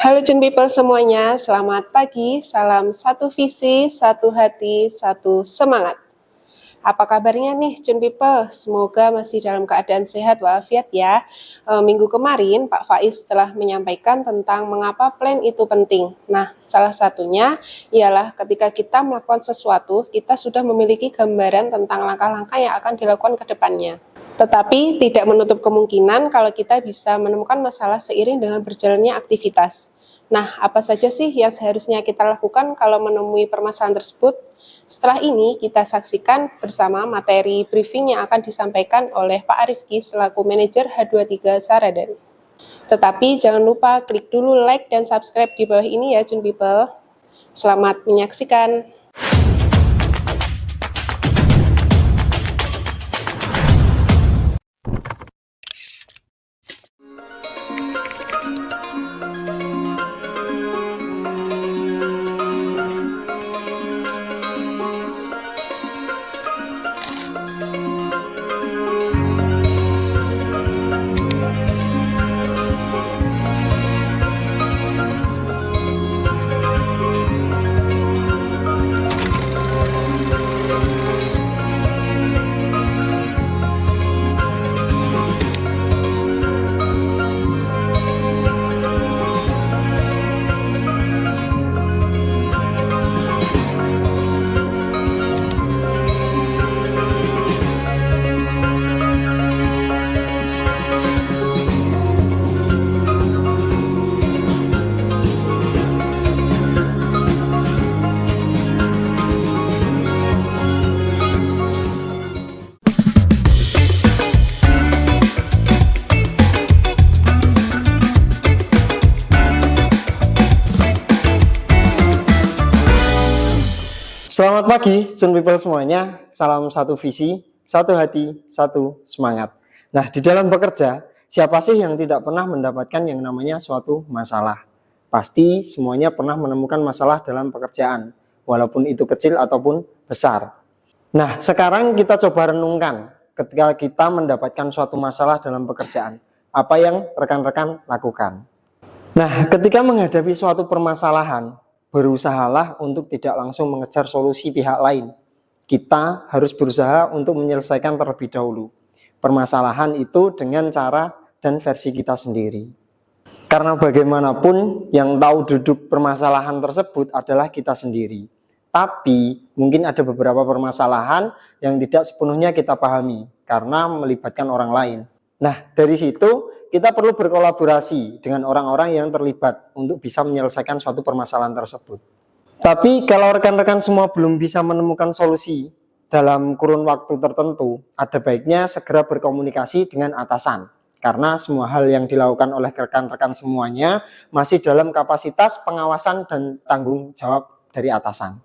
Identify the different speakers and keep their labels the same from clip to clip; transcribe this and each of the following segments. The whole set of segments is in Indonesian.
Speaker 1: Halo Jun People semuanya, selamat pagi, salam satu visi, satu hati, satu semangat. Apa kabarnya nih Jun People? Semoga masih dalam keadaan sehat walafiat ya. Minggu kemarin Pak Faiz telah menyampaikan tentang mengapa plan itu penting. Nah, salah satunya ialah ketika kita melakukan sesuatu, kita sudah memiliki gambaran tentang langkah-langkah yang akan dilakukan ke depannya. Tetapi tidak menutup kemungkinan kalau kita bisa menemukan masalah seiring dengan berjalannya aktivitas. Nah, apa saja sih yang seharusnya kita lakukan kalau menemui permasalahan tersebut? Setelah ini, kita saksikan bersama materi briefing yang akan disampaikan oleh Pak Arifki selaku manajer H23 Saradari. Tetapi jangan lupa klik dulu like dan subscribe di bawah ini ya Jun People. Selamat menyaksikan.
Speaker 2: Selamat pagi, Jun People semuanya. Salam satu visi, satu hati, satu semangat. Nah, di dalam bekerja, siapa sih yang tidak pernah mendapatkan yang namanya suatu masalah? Pasti semuanya pernah menemukan masalah dalam pekerjaan, walaupun itu kecil ataupun besar. Nah, sekarang kita coba renungkan ketika kita mendapatkan suatu masalah dalam pekerjaan, apa yang rekan-rekan lakukan? Nah, ketika menghadapi suatu permasalahan, berusahalah untuk tidak langsung mengejar solusi pihak lain. Kita harus berusaha untuk menyelesaikan terlebih dahulu permasalahan itu dengan cara dan versi kita sendiri. Karena bagaimanapun yang tahu duduk permasalahan tersebut adalah kita sendiri. Tapi mungkin ada beberapa permasalahan yang tidak sepenuhnya kita pahami karena melibatkan orang lain. Nah, dari situ kita perlu berkolaborasi dengan orang-orang yang terlibat untuk bisa menyelesaikan suatu permasalahan tersebut. Tapi kalau rekan-rekan semua belum bisa menemukan solusi dalam kurun waktu tertentu, ada baiknya segera berkomunikasi dengan atasan. Karena semua hal yang dilakukan oleh rekan-rekan semuanya masih dalam kapasitas pengawasan dan tanggung jawab dari atasan.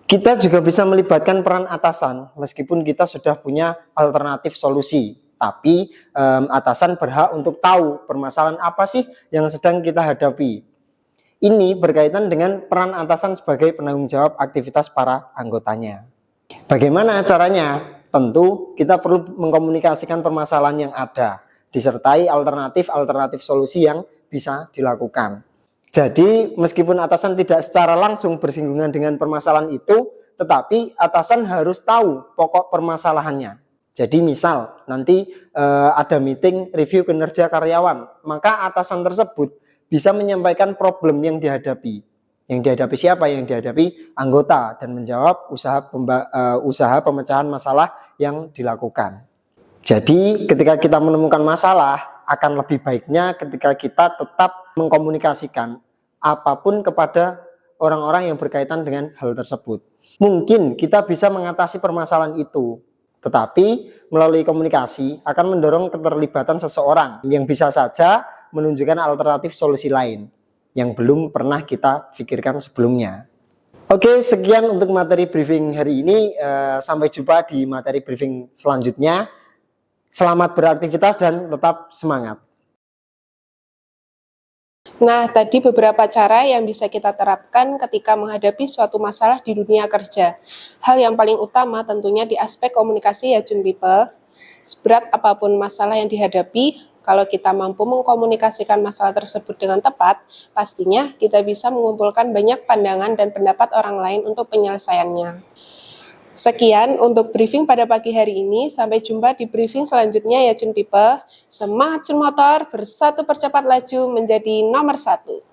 Speaker 2: Kita juga bisa melibatkan peran atasan meskipun kita sudah punya alternatif solusi. Tapi atasan berhak untuk tahu permasalahan apa sih yang sedang kita hadapi. Ini berkaitan dengan peran atasan sebagai penanggung jawab aktivitas para anggotanya. Bagaimana caranya? Tentu kita perlu mengkomunikasikan permasalahan yang ada, disertai alternatif solusi yang bisa dilakukan. Jadi meskipun atasan tidak secara langsung bersinggungan dengan permasalahan itu, tetapi atasan harus tahu pokok permasalahannya. Jadi misal nanti ada meeting review kinerja karyawan, maka atasan tersebut bisa menyampaikan problem yang dihadapi. Yang dihadapi siapa? Yang dihadapi anggota dan menjawab usaha pemecahan masalah yang dilakukan. Jadi ketika kita menemukan masalah, akan lebih baiknya ketika kita tetap mengkomunikasikan apapun kepada orang-orang yang berkaitan dengan hal tersebut. Mungkin kita bisa mengatasi permasalahan itu, tetapi melalui komunikasi akan mendorong keterlibatan seseorang yang bisa saja menunjukkan alternatif solusi lain yang belum pernah kita pikirkan sebelumnya. Oke, sekian untuk materi briefing hari ini. Sampai jumpa di materi briefing selanjutnya. Selamat beraktivitas dan tetap semangat.
Speaker 1: Nah, tadi beberapa cara yang bisa kita terapkan ketika menghadapi suatu masalah di dunia kerja. Hal yang paling utama tentunya di aspek komunikasi ya Jun People. Seberat apapun masalah yang dihadapi, Kalau kita mampu mengkomunikasikan masalah tersebut dengan tepat, pastinya kita bisa mengumpulkan banyak pandangan dan pendapat orang lain untuk penyelesaiannya. Sekian untuk briefing pada pagi hari ini. Sampai jumpa di briefing selanjutnya ya Chun People. Semangat Chun Motor, bersatu percepat laju menjadi nomor 1.